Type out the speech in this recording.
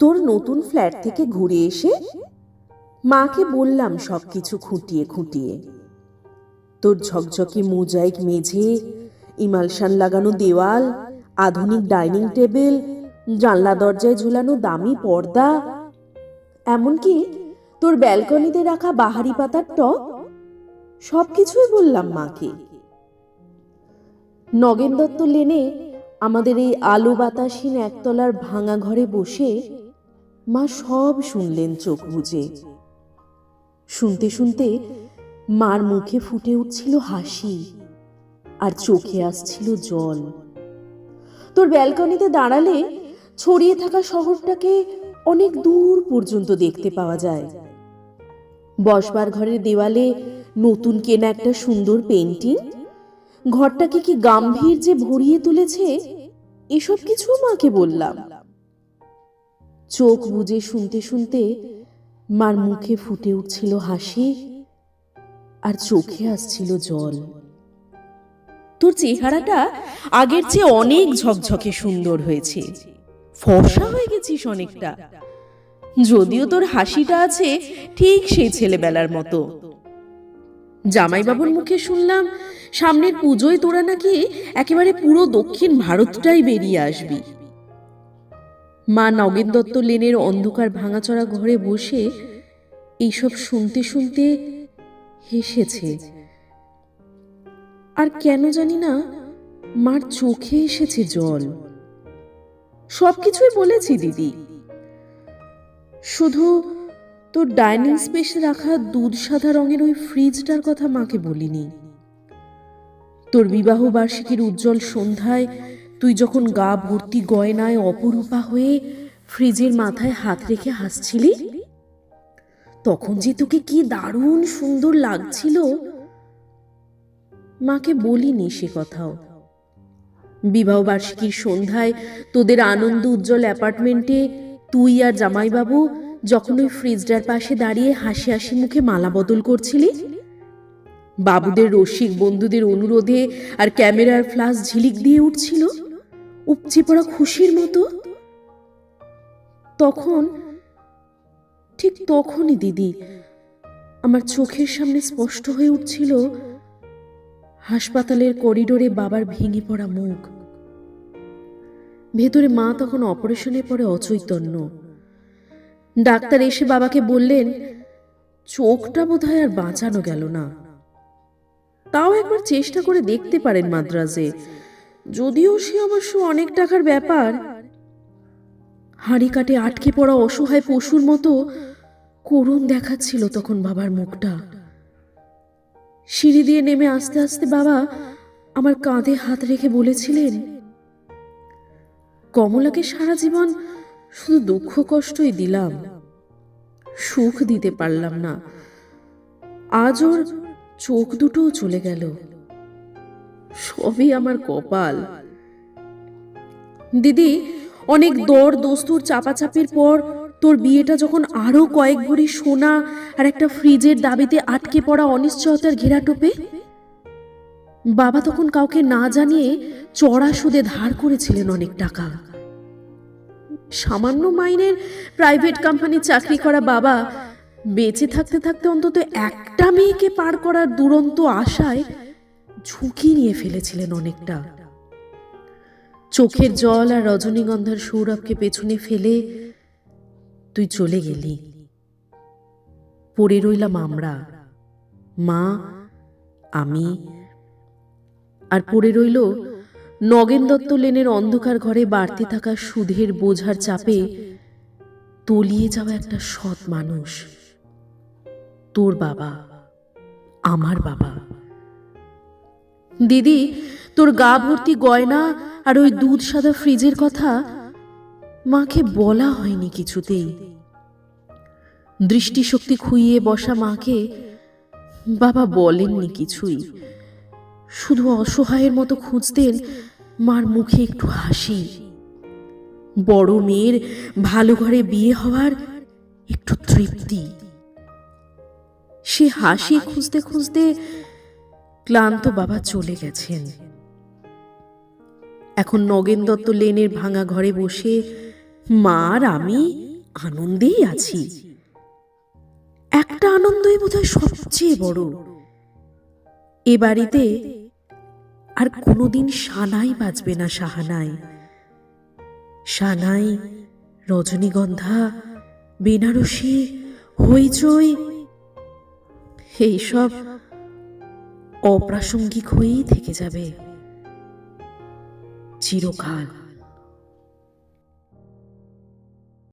তোর নতুন ফ্ল্যাট থেকে ঘুরে এসে মাকে বললাম সবকিছু খুঁটিয়ে খুঁটিয়ে। তোর ঝকঝকে মোজাইক মেঝে, ইমালশান লাগানো দেওয়াল, আধুনিক ডাইনিং টেবিল, জানলা দরজায় ঝুলানো দামি পর্দা, এমনকি তোর ব্যালকনিতে রাখা বাহারি পাতার টব, সবকিছুই বললাম মাকে। নগেন দত্ত লেনে আমাদের এই আলো বাতাসহীন একতলার ভাঙা ঘরে বসে মা সব শুনলেন চোখ বুজে। শুনতে শুনতে মার মুখে ফুটে উঠছিল হাসি আর চোখে আসছিল জল। তোর ব্যালকনিতে দাঁড়ালে ছড়িয়ে থাকা শহরটাকে অনেক দূর পর্যন্ত দেখতে পাওয়া যায়। বসবার ঘরের দেওয়ালে নতুন কেনা একটা সুন্দর পেন্টিং ঘরটাকে কি গাম্ভীর্যে ভরিয়ে তুলেছে, এসব কিছু মাকে বললাম। চোখ বুজে শুনতে শুনতে মার মুখে ফুটে উঠছিল হাসি আর চোখে আসছিল জল। তোর চেহারাটা আগের চেয়ে অনেক ঝকঝকে সুন্দর হয়েছে, ফর্সা হয়ে গেছিস অনেকটা। যদিও তোর হাসিটা আছে ঠিক সেই ছেলেবেলার মতো। জামাইবাবুর মুখে শুনলাম সামনের পুজোয় তোরা নাকি একেবারে পুরো দক্ষিণ ভারতটাই বেরিয়ে আসবি। মা নগেন দত্ত লেনের অন্ধকার ভাঙাচড়া ঘরে বসে এইসব শুনতে শুনতে হেসেছে। আর কেন জানি না মার চোখে এসেছে জল। সবকিছুই বলেছি দিদি, শুধু তোর ডাইনিং স্পেসে রাখা দুধ সাদা রঙের ওই ফ্রিজটার কথা মাকে বলিনি। তোর বিবাহ বার্ষিকীর উজ্জ্বল সন্ধ্যায় তুই যখন গা ভর্তি গয়নায় অপরূপা হয়ে ফ্রিজের মাথায় হাত রেখে হাসছিলি, তখন যে তোকে কি দারুণ সুন্দর লাগছিল, মাকে বলিনি সে কথাও। বিবাহ বার্ষিকীর সন্ধ্যায় তোদের আনন্দ উজ্জ্বল অ্যাপার্টমেন্টে তুই আর জামাইবাবু যখন ওই ফ্রিজটার পাশে দাঁড়িয়ে হাসি হাসি মুখে মালা বদল করছিলি, বাবুদের রসিক বন্ধুদের অনুরোধে আর ক্যামেরার ফ্ল্যাশ ঝিলিক দিয়ে উঠছিল উপচে পড়া খুশির মতো, তখন ঠিক তখনই দিদি আমার চোখের সামনে স্পষ্ট হয়ে উঠছিল হাসপাতালের করিডোরে বাবার ভেঙে পড়া মুখ। ভেতরে মা তখন অপারেশনের পরে অচৈতন্য। ডাক্তার এসে বাবাকে বললেন চোখটা বোধহয় আর বাঁচানো গেল না, তাও একবার চেষ্টা করে দেখতে পারেন মাদ্রাজে, যদিও সে অবশ্য অনেক টাকার ব্যাপার। হাঁড়ি কাটে আটকে পড়া অসহায় পশুর মতো করুণ দেখাচ্ছিল তখন বাবার মুখটা। সিঁড়ি দিয়ে নেমে আস্তে আস্তে বাবা আমার কাঁধে হাত রেখে বলেছিলেন, কমলাকে সারা জীবন শুধু দুঃখ কষ্টই দিলাম, সুখ দিতে পারলাম না। আজ ওর চোখ দুটোও চলে গেল, সবই আমার কপাল। দিদি, অনেক দর দস্তুর চাপাচাপির পর তোর বিয়েটা যখন আরো কয়েক ভরি সোনা আর একটা ফ্রিজের দাবিতে আটকে পড়া অনিশ্চয়তার ঘেরাটোপে, বাবা তখন কাউকে না জানিয়ে চড়া সুদে ধার করেছিলেন অনেক টাকা। সামান্য মাইনের প্রাইভেট কোম্পানি চাকরি করা বাবা বেঁচে থাকতে থাকতে অন্তত একটা মেয়েকে পার করার দুরন্ত আশায় ঝুঁকি নিয়ে ফেলেছিলেন অনেকটা। চোখের জল আর রজনীগন্ধার সৌরভকে পেছনে ফেলে তুই চলে গেলি, পড়ে রইলাম আমরা, মা, আমি, আর পড়ে রইল নগেন দত্ত লেনের অন্ধকার ঘরে বাড়তে থাকা সুদের বোঝার চাপে তলিয়ে যাওয়া একটা সৎ মানুষ, তোর বাবা, আমার বাবা। দিদি, তোর গা ভর্তি গয়না আর ওই দুধ সাদা ফ্রিজের কথা মাকে বলা হয়নি কিছুতেই। দৃষ্টিশক্তি খুইয়ে বসা মাকে বাবা বলেননি কিছুই, শুধু অসহায়ের মতো খুঁজতেন মার মুখে একটু হাসি, বড় মেয়ের ভালো ঘরে বিয়ে হওয়ার একটু তৃপ্তি। সে হাসি খুঁজতে খুঁজতে ক্লান্ত বাবা চলে গেছেন। এখন নগেন দত্ত লেনের ভাঙা ঘরে বসে মা আর আমি আনন্দেই আছি। একটা আনন্দই বোধহয় সবচেয়ে বড়, এ বাড়িতে আর কোনোদিন সানাই বাজবে না। সাহানাই, সানাই, রজনীগন্ধা, বেনারসি, হইচই এইসব অপ্রাসঙ্গিক হয়েই থেকে যাবে চিরকাল।